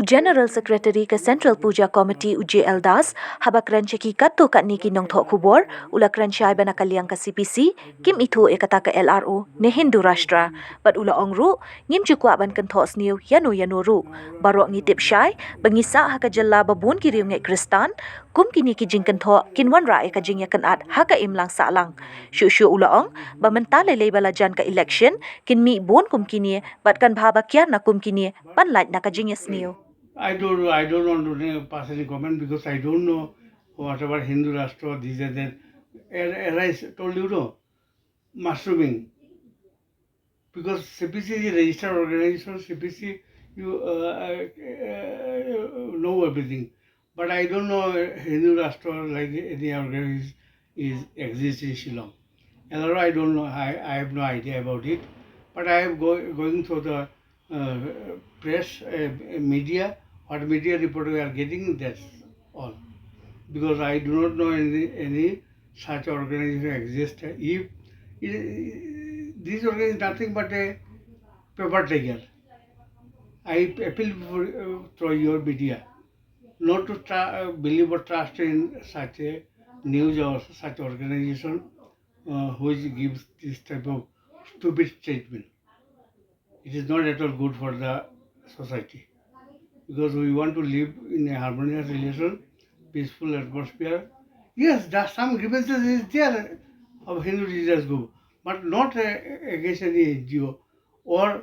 General Secretary ke Central Puja Committee UJ Das, haba Kren Shai katto katne ki nongthoh khubor, ula Kren Shai bana liang ka CPC, kim Ithuh Kata ke LRO, ne Hindu Rashtra, but ula ongru, ngim kwah ban Kynthoh Sniew, iano ru, baroh ngitip Shai, bangisa ha ka jylla babun ki riew khristan, kum kini ki jingkynthoh, kin wanrah ka jingia kynad, ha ka imlang sahlang. Shuh ula ong, ba mynta lelei ba lajan ka election, kin mi bon kum kini, bat kan haba kiar na kum kini, ban light na ka jingia Sniew. I don't want to pass any comment because I don't know whatever Hindu Rashtra, these and that. As I told you, no, mushrooming. Because CPC is a registered organization, CPC, you know everything. But I don't know Hindu Rashtra like any organization exists in Shillong. LRO, I don't know, I have no idea about it. But I am going through the press, media, what media report we are getting, that's all. Because I do not know any such organization exists. If this organization is nothing but a paper tiger, I appeal through your media not to believe or trust in such a news or such organization which gives this type of stupid statement. It is not at all good for the society because we want to live in a harmonious relation, peaceful atmosphere. Yes, there some grievances is there of Hindu religious group, but not against any NGO or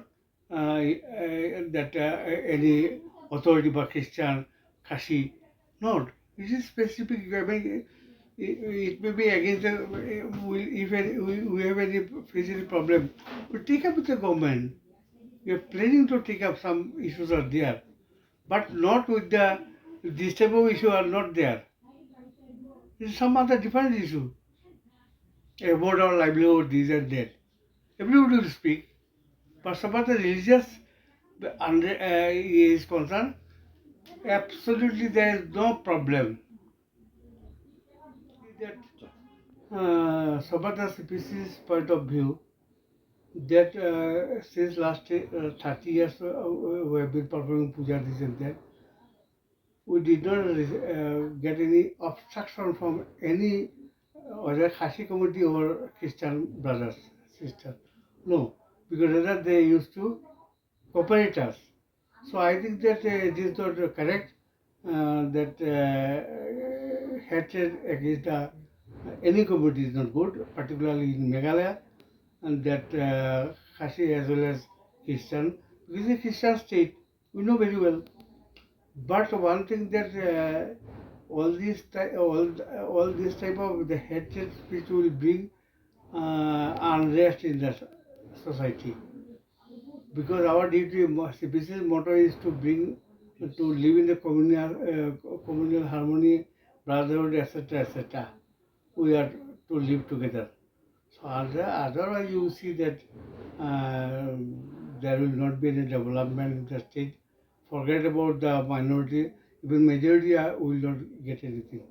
that any authority by Christian, Kashi. Not. It is specific. I mean, it may be against the, if we have any face any problem, we take up with the government. We are planning to take up some issues are there, but not with the this type of issue are not there. It is some other different issue about our livelihood, this and that. Everybody will speak, but some other religious is concerned. Absolutely, there is no problem. That Sabata CPC's point of view that since last 30 years we have been performing puja this and that, we did not get any obstruction from any other Khasi community or Christian brothers, sisters. No, because rather they used to cooperate us. So I think that it is not correct that hatred against any community is not good, particularly in Meghalaya, and that Khasi as well as Christian. This is a Christian state, we know very well. But one thing that all this type of the hatred which will bring unrest in the society. Because our duty, CPC's motto is to bring, to live in the communal harmony, brotherhood, etc., etc. We are to live together. So otherwise you see that there will not be any development in the state. Forget about the minority, even majority will not get anything.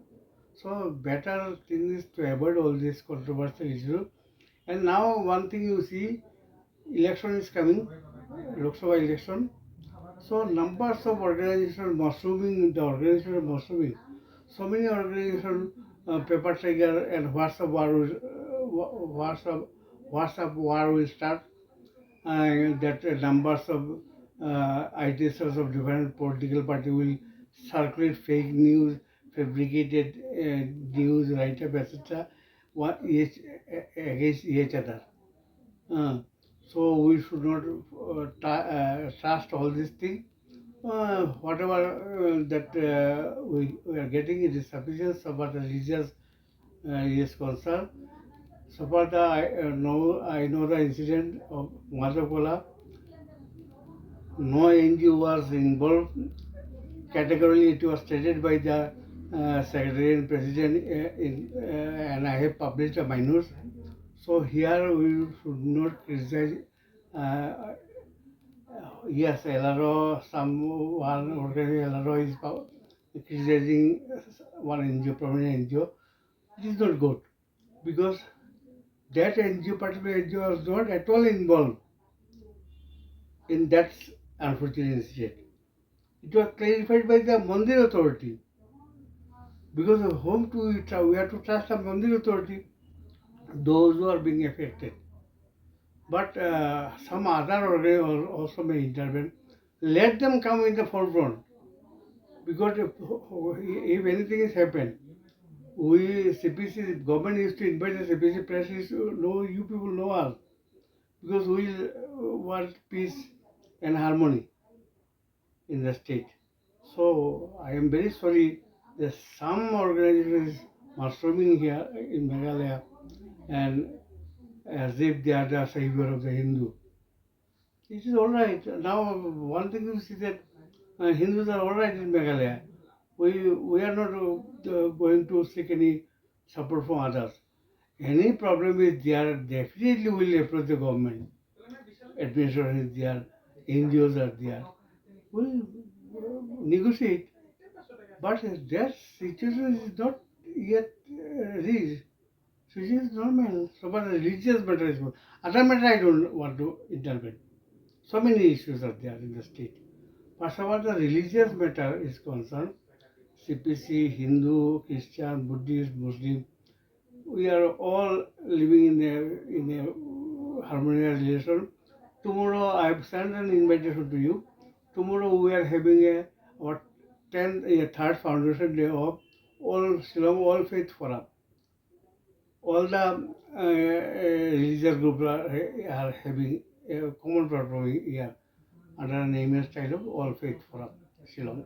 So better thing is to avoid all this controversial issue. And now one thing you see, election is coming, Lok Sabha election. So numbers of organizations mushrooming, the organization mushrooming. So many organizations, paper tiger and WhatsApp war will start. That numbers of ideas of different political party will circulate fake news, fabricated news, write-up, etc. Against each other. So we should not trust all these things. Whatever that we are getting, it is sufficient so far the religious is concerned. So far the, I know the incident of Madhakola. No NGO was involved. Categorically, it was stated by the Secretary and President, and I have published a minutes. So here we should not criticize. Uh, yes, LRO, one organization LRO is criticizing one NGO, prominent NGO. It is not good because that NGO, particular NGO, was not at all involved in that unfortunate incident. It was clarified by the Mandir authority. Because of whom to we have to trust the Mandir authority, those who are being affected. But some other organ also may intervene. Let them come in the forefront. Because if anything has happened, we CPC government used to invite the CPC press is to know you people know us because we want peace and harmony in the state. So I am very sorry that some organizations mushrooming here in Meghalaya and as if they are the savior of the Hindu. It is all right. Now one thing you see that Hindus are all right in Meghalaya. We are not going to seek any support from others. Any problem is there, definitely will approach the government. Administration is there, NGOs are there. We'll negotiate. But that situation is not yet reached. Situation is normal. So far religious matter is good. Other matter I don't want to intervene. So many issues are there in the state. But so far the religious matter is concerned, CPC, Hindu, Christian, Buddhist, Muslim, we are all living in a harmonious relation. Tomorrow I have sent an invitation to you. Tomorrow we are having our 10th, third foundation day of all Shillong, all faith forum. All the religious groups are having a common platform here under the name and style of all faith forum, Shillong.